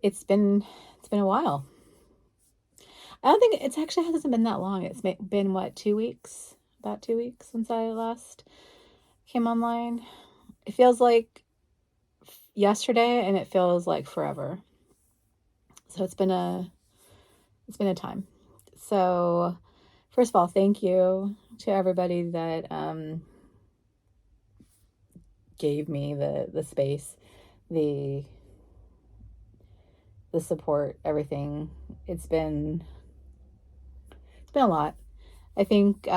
it's been a while. I don't think it's actually hasn't been that long. It's been what, 2 weeks? About 2 weeks since I last came online. It feels like yesterday, and it feels like forever. So it's been a time. So first of all, thank you to everybody that gave me the space, the support, everything. It's been a lot. I think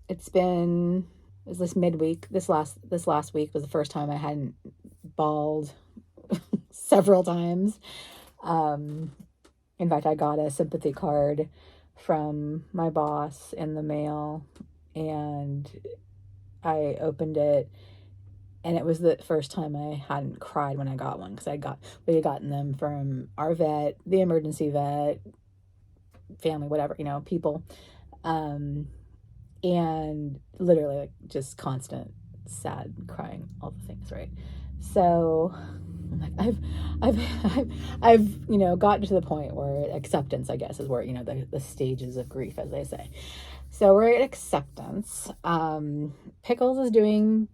it's been it was this midweek. This last week was the first time I hadn't bawled several times. Um, in fact, I got a sympathy card from my boss in the mail, and I opened it, and it was the first time I hadn't cried when I got one, because we had gotten them from our vet, the emergency vet, family, whatever, people, and literally like just constant sad crying, all the things, right? So like I've gotten to the point where acceptance, I guess, is where the stages of grief, as they say. So we're at acceptance. Pickles is doing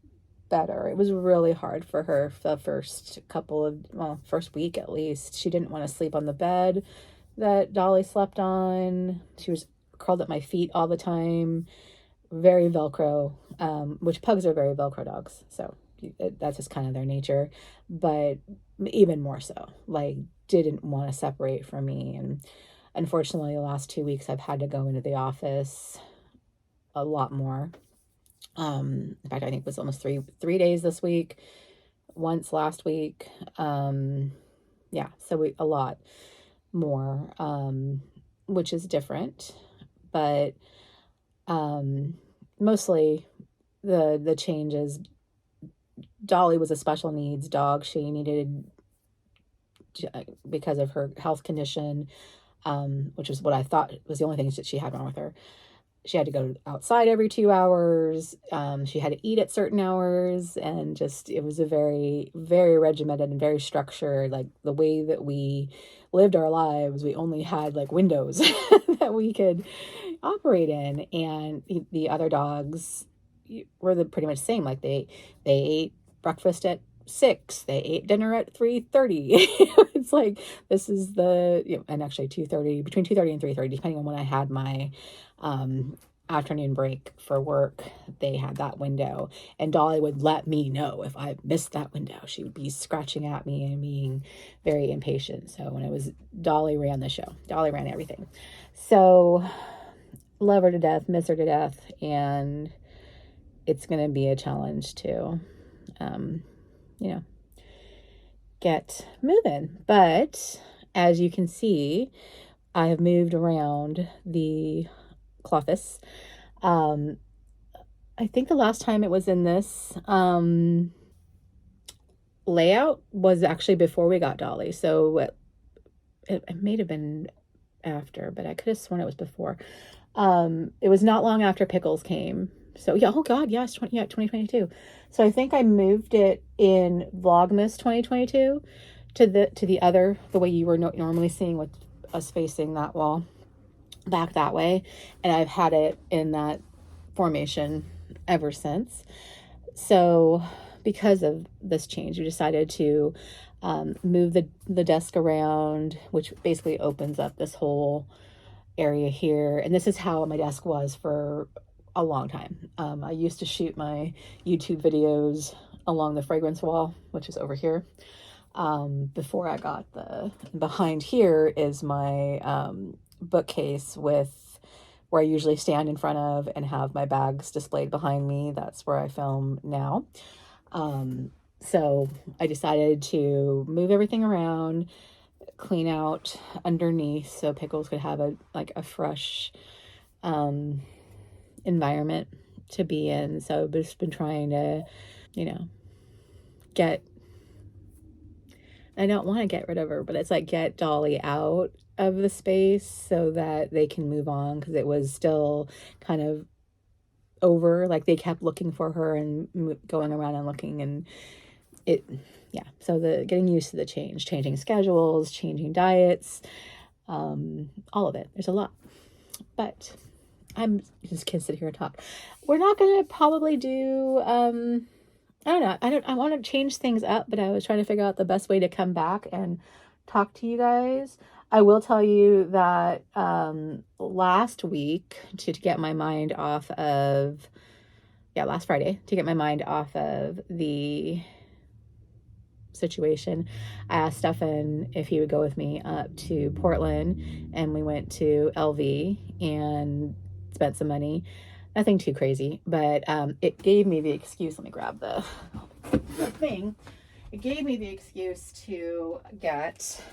better. It was really hard for her for the first week at least. She didn't want to sleep on the bed that Dolly slept on. She was curled at my feet all the time. Very Velcro, which pugs are very Velcro dogs. So that's just kind of their nature. But even more so, like, didn't want to separate from me. And unfortunately, the last 2 weeks, I've had to go into the office a lot more. In fact, I think it was almost three days this week, once last week. Yeah, so a lot more, which is different, but mostly the changes. Dolly was a special needs dog. She needed, because of her health condition, which was what I thought was the only thing that she had wrong with her. She had to go outside every 2 hours. She had to eat at certain hours, and just, it was a very, very regimented and very structured, like the way that we lived our lives. We only had like windows that we could operate in, and the other dogs were pretty much the same. Like they ate breakfast at 6, they ate dinner at 3:30. It's like, this is and actually 2:30, between 2:30 and 3:30, depending on when I had my afternoon break for work. They had that window, and Dolly would let me know if I missed that window. She would be scratching at me and being very impatient. So when it was Dolly ran the show, Dolly ran everything. So love her to death, miss her to death, and it's going to be a challenge to get moving. But as you can see, I have moved around the clofus. I think the last time it was in this layout was actually before we got Dolly. So it may have been after, but I could have sworn it was before. It was not long after Pickles came. So yeah, oh God, yes, 2022. So I think I moved it in Vlogmas 2022 to the way you were normally seeing, with us facing that wall back that way, and I've had it in that formation ever since. So because of this change, we decided to move the desk around, which basically opens up this whole area here. And this is how my desk was for a long time. I used to shoot my YouTube videos along the fragrance wall, which is over here. Before I got behind here is my bookcase where I usually stand in front of and have my bags displayed behind me. That's where I film now. So I decided to move everything around, clean out underneath, so Pickles could have a fresh environment to be in. So I've just been trying to, I don't want to get rid of her, but it's like get Dolly out of the space so that they can move on, because it was still kind of over. Like, they kept looking for her and going around and looking, and yeah, so the getting used to the changing schedules, changing diets, all of it. There's a lot, but I'm just can't sit here and talk. We're not gonna probably do. I don't know. I want to change things up, but I was trying to figure out the best way to come back and talk to you guys. I will tell you that last week to get my mind off of, last Friday to get my mind off of the situation, I asked Stefan if he would go with me up to Portland, and we went to LV and spent some money. Nothing too crazy, but it gave me the excuse. Let me grab the thing. It gave me the excuse to get.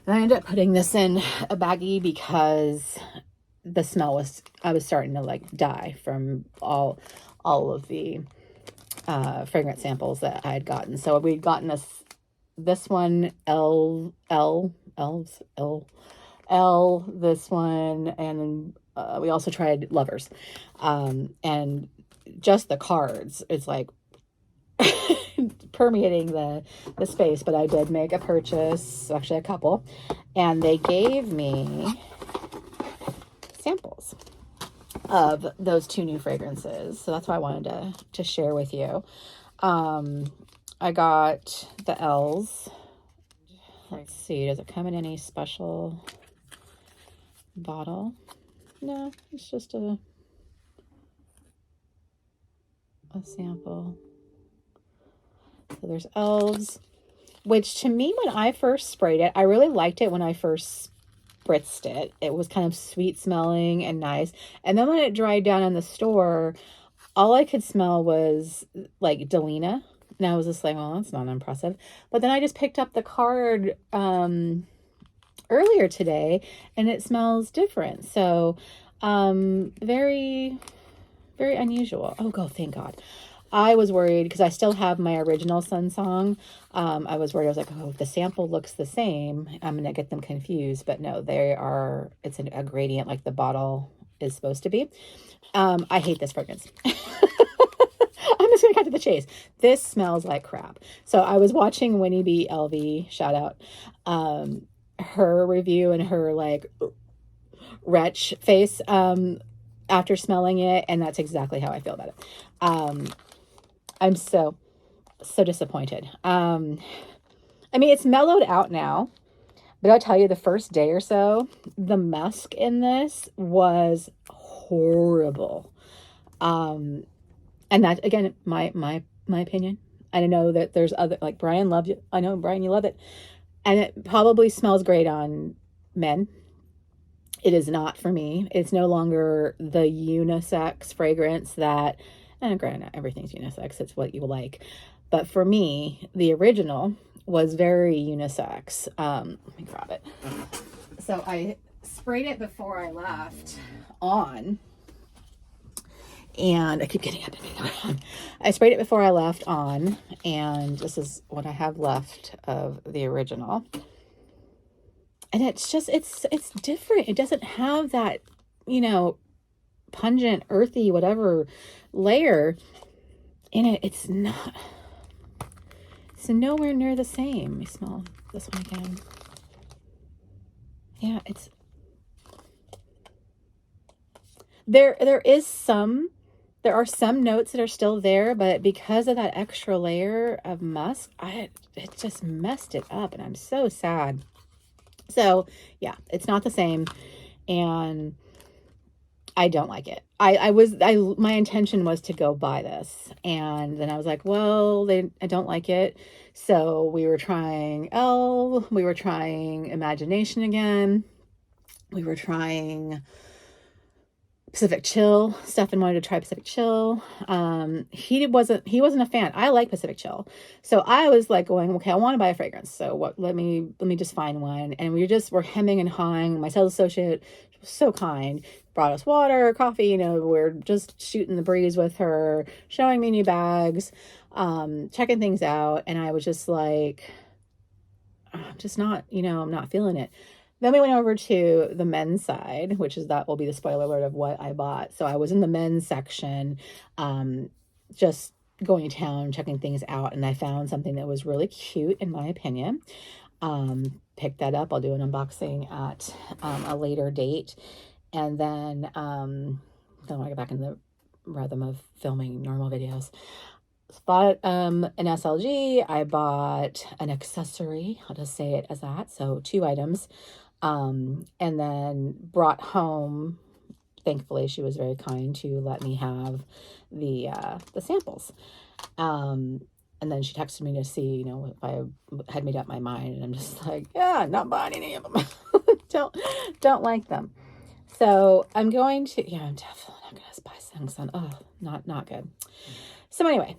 And I ended up putting this in a baggie because the smell was. I was starting to like die from all of the fragrance samples that I had gotten. So we'd gotten this one L, this one, and we also tried Lovers, and just the cards, it's like permeating the space. But I did make a purchase, actually a couple, and they gave me samples of those 2 new fragrances, so that's why I wanted to share with you. I got the L's. Let's see, does it come in any special bottle? No, it's just a sample. So there's L's, which to me, when I first sprayed it, I really liked it when I first spritzed it. It was kind of sweet smelling and nice. And then when it dried down in the store, all I could smell was like Delina. And I was just like, well, that's not impressive. But then I just picked up the card earlier today, and it smells different. So very, very unusual. Oh, thank God. I was worried because I still have my original Sun Song. I was worried. I was like, oh, if the sample looks the same, I'm going to get them confused. But no, it's a gradient like the bottle is supposed to be. I hate this fragrance. I'm just going to cut to the chase. This smells like crap. So I was watching Winnie B. LV, shout out, her review and her like wretch face after smelling it. And that's exactly how I feel about it. I'm so disappointed. I mean, it's mellowed out now, but I'll tell you, the first day or so, the musk in this was horrible. And that, again, my opinion. I know that there's other, like Brian loved it. I know, Brian, you love it. And it probably smells great on men. It is not for me. It's no longer the unisex fragrance that, and granted, everything's unisex. It's what you like. But for me, the original was very unisex. Let me grab it. So I sprayed it before I left on. And I keep getting up and moving around. I sprayed it before I left on. And this is what I have left of the original. And it's just, it's different. It doesn't have that, pungent, earthy, whatever layer in it. It's nowhere near the same. Let me smell this one again. Yeah, there are some notes that are still there, but because of that extra layer of musk, it just messed it up, and I'm so sad. So yeah, it's not the same, and I don't like it. My intention was to go buy this, and then I was like, well, I don't like it. So we were trying we were trying Imagination again. We were trying Pacific Chill. Stefan wanted to try Pacific Chill. He wasn't a fan. I like Pacific Chill. So I was like going, okay, I want to buy a fragrance. So let me just find one. And we're hemming and hawing. My sales associate was so kind, brought us water, coffee, we're just shooting the breeze with her, showing me new bags, checking things out. And I was just like, I'm just not, I'm not feeling it. Then we went over to the men's side, that will be the spoiler alert of what I bought. So I was in the men's section, just going to town, checking things out, and I found something that was really cute, in my opinion. Picked that up. I'll do an unboxing at a later date. And then, don't want to get back in the rhythm of filming normal videos. Bought an SLG. I bought an accessory. I'll just say it as that. So 2 items. And then brought home, thankfully she was very kind to let me have the samples. And then she texted me to see, if I had made up my mind, and I'm just like, yeah, not buying any of them. don't like them. So I'm going to, I'm definitely not going to buy things on, not good. So anyway,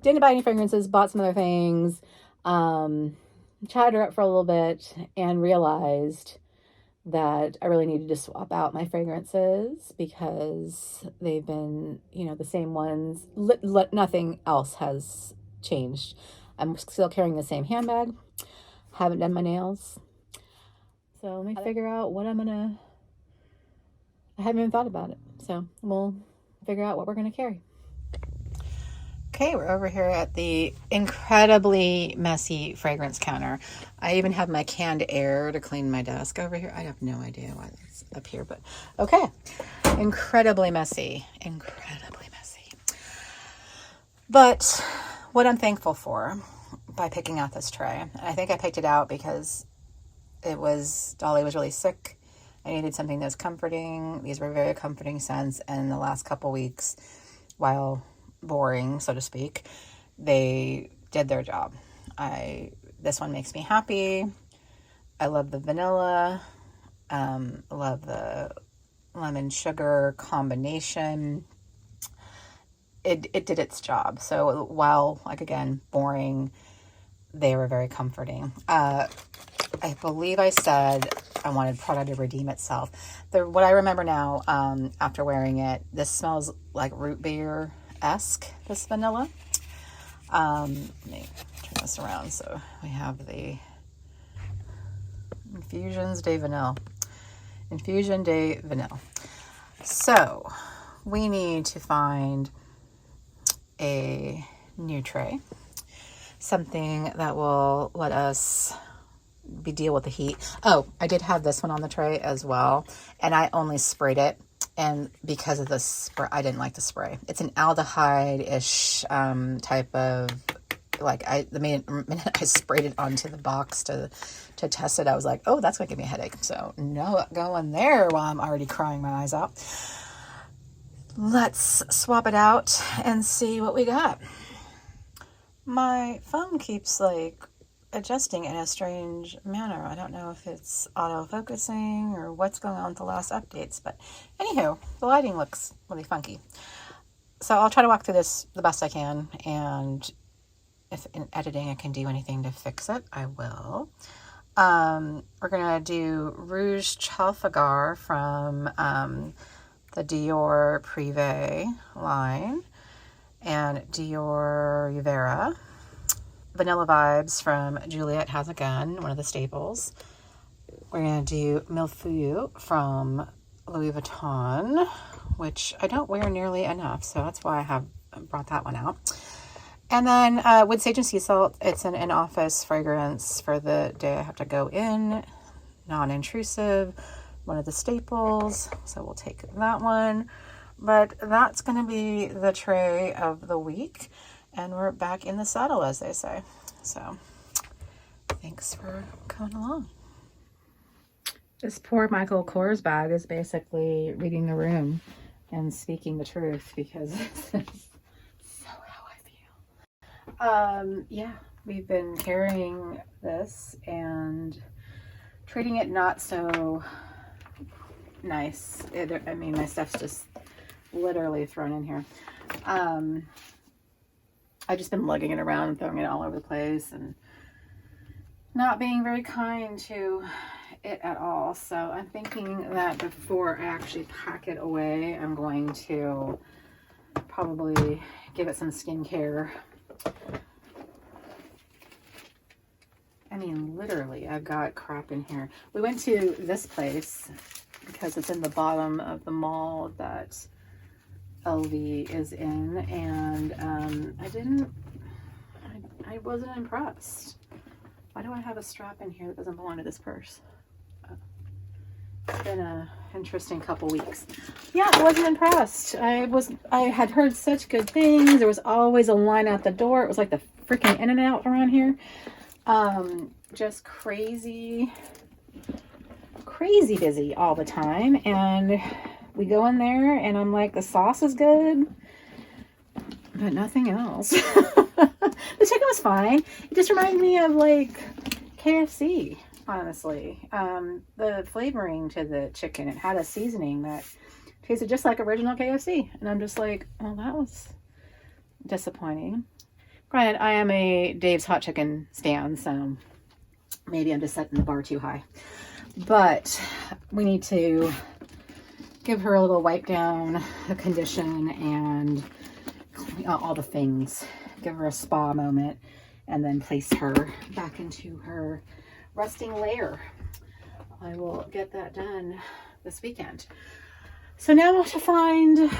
didn't buy any fragrances, bought some other things, chatted her up for a little bit, and realized that I really needed to swap out my fragrances because they've been, the same ones. Nothing else has changed. I'm still carrying the same handbag. Haven't done my nails. So let me figure out what I haven't even thought about it. So we'll figure out what we're going to carry. Okay, we're over here at the incredibly messy fragrance counter. I even have my canned air to clean my desk over here. I have no idea why it's up here, but okay. Incredibly messy. Incredibly messy. But what I'm thankful for by picking out this tray, and I think I picked it out because Dolly was really sick. I needed something that was comforting. These were very comforting scents, and in the last couple weeks, while boring, so to speak, they did their job. This one makes me happy. I love the vanilla. Love the lemon sugar combination. It did its job. So while, again, boring, they were very comforting. I believe I said I wanted Prada to redeem itself. What I remember now, after wearing it, this smells like root beer-esque, this vanilla. Let me turn this around so we have the Infusion de Vanille. So we need to find a new tray, something that will let us deal with the heat. Oh, I did have this one on the tray as well, and I only sprayed it, and because of the spray, I didn't like the spray. It's an aldehyde-ish type of, the minute I sprayed it onto the box to test it, I was like, oh, that's gonna give me a headache. So no going there while I'm already crying my eyes out. Let's swap it out and see what we got. My phone keeps adjusting in a strange manner. I don't know if it's auto-focusing or what's going on with the last updates, but anywho, the lighting looks really funky. So I'll try to walk through this the best I can, and if in editing I can do anything to fix it, I will. We're gonna do Rouge Trafalgar from the Dior Privee line, and Dioriveria. Vanilla Vibes from Juliette Has a Gun, one of the staples. We're going to do Mille from Louis Vuitton, which I don't wear nearly enough, so that's why I have brought that one out. And then with Sage and Sea Salt, it's an in-office fragrance for the day I have to go in, non-intrusive, one of the staples, so we'll take that one. But that's going to be the tray of the week, and we're back in the saddle, as they say. So thanks for coming along. This poor Michael Kors bag is basically reading the room and speaking the truth, because this is so how I feel. Yeah, we've been carrying this and treating it not so nice. I mean, my stuff's just literally thrown in here. I've just been lugging it around and throwing it all over the place and not being very kind to it at all. So I'm thinking that before I actually pack it away, I'm going to probably give it some skincare. I mean, literally, I've got crap in here. We went to this place because it's in the bottom of the mall that LV is in, and I wasn't impressed. Why do I have a strap in here that doesn't belong to this purse? It's been a interesting couple weeks. Yeah, I wasn't impressed. I had heard such good things. There was always a line out the door. It was like the freaking in and out around here. Just crazy busy all the time. And we go in there and I'm like, the sauce is good, but nothing else. The chicken was fine. It just reminded me of like KFC, honestly. The flavoring to the chicken, it had a seasoning that tasted just like original KFC. And I'm just like, well, that was disappointing. Granted, I am a Dave's Hot Chicken stan, so maybe I'm just setting the bar too high. But we need to give her a little wipe down, a condition, and all the things. Give her a spa moment, and then place her back into her resting lair. I will get that done this weekend. So now to find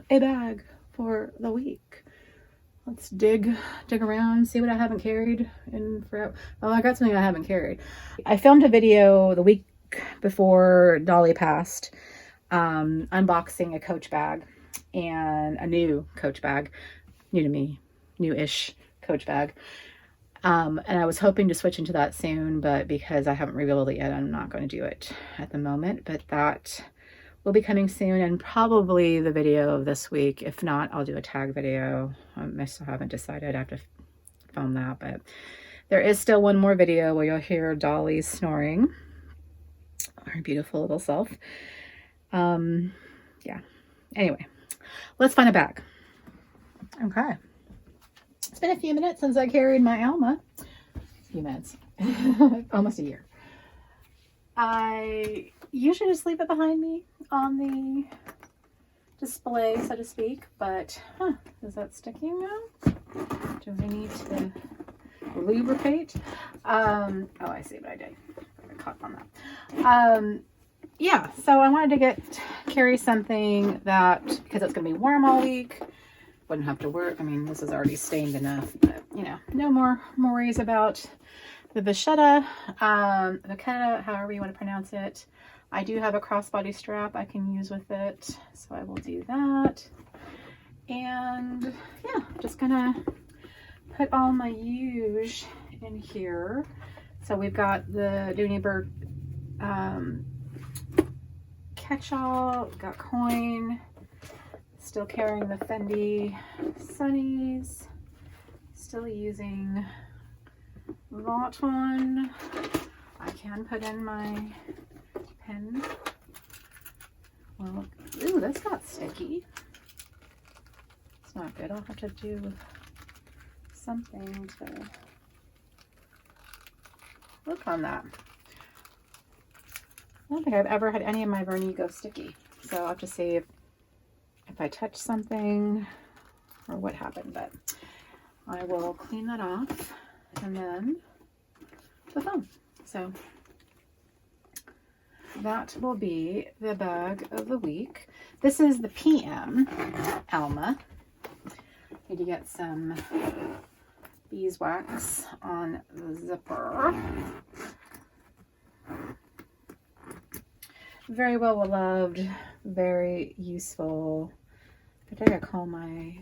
a bag for the week. Let's dig around, see what I haven't carried in forever. Oh, I got something I haven't carried. I filmed a video the week before Dolly passed, unboxing a Coach bag, and a new Coach bag, new to me, new-ish Coach bag. And I was hoping to switch into that soon, but because I haven't revealed it yet, I'm not going to do it at the moment. But that will be coming soon, and probably the video of this week. If not, I'll do a tag video. I still haven't decided. I have to film that, but there is still one more video where you'll hear Dolly snoring, her beautiful little self. Yeah. Anyway, let's find a bag. Okay. It's been a few minutes since I carried my Alma. A few minutes. Almost a year. I usually just leave it behind me on the display, so to speak, but is that sticking now? Do I need to lubricate? Oh, I see what I did. I caught on that. Yeah, so I wanted to carry something that, because it's going to be warm all week, wouldn't have to work. I mean, this is already stained enough, but you know, no more worries about the vachetta, vachetta, however you want to pronounce it. I do have a crossbody strap I can use with it, so I will do that. And yeah, just gonna put all my Rouge in here. So we've got the Dioriveria catch-all, got coin, still carrying the Fendi Sunnies, still using Vuitton. I can put in my pen. Well, ooh, this got sticky. It's not good. I'll have to do something to work on that. I don't think I've ever had any of my vernis go sticky. So I'll have to see if I touch something or what happened, but I will clean that off and then the foam. So that will be the bag of the week. This is the PM Alma. Need to get some beeswax on the zipper. Very well loved, very useful. I think I call my,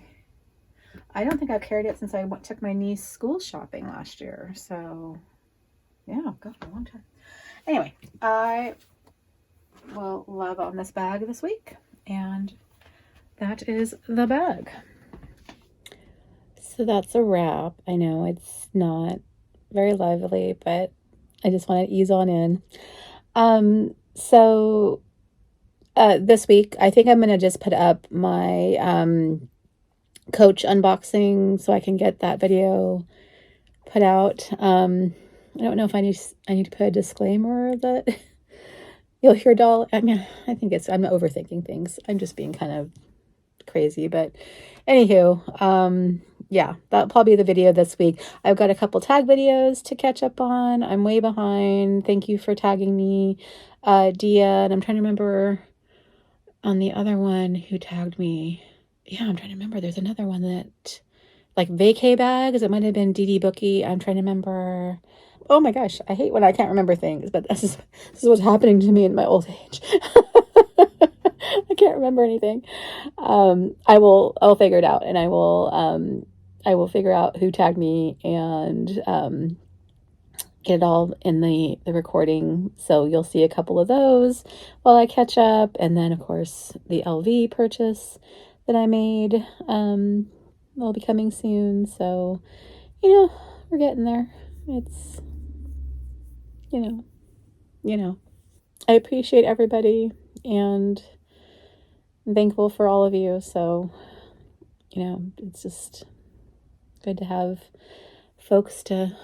I don't think I've carried it since I took my niece school shopping last year. So yeah, God, a long time. Anyway, I will love on this bag this week, and that is the bag. So that's a wrap. I know it's not very lively, but I just want to ease on in. So this week, I think I'm going to just put up my Coach unboxing so I can get that video put out. I don't know if I need to put a disclaimer that you'll hear Dolly. I mean, I think I'm overthinking things. I'm just being kind of crazy, but anywho, yeah, that'll probably be the video this week. I've got a couple tag videos to catch up on. I'm way behind. Thank you for tagging me, Dia, and I'm trying to remember on the other one who tagged me. yeah, I'm trying to remember. There's another one that, like vacay bags. It might have been DD Bookie. I'm trying to remember. Oh my gosh, I hate when I can't remember things, but this is what's happening to me in my old age. I can't remember anything. I'll figure it out, and I will figure out who tagged me and get it all in the recording. So you'll see a couple of those while I catch up, and then of course the LV purchase that I made will be coming soon. So we're getting there. It's you know. I appreciate everybody and I'm thankful for all of you. So, it's just good to have folks to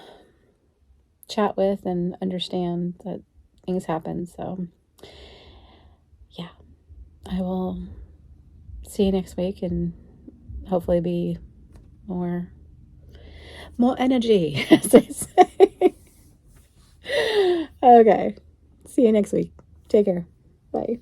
chat with and understand that things happen. So, yeah, I will see you next week and hopefully be more energy, as they say. Okay. See you next week. Take care. Bye.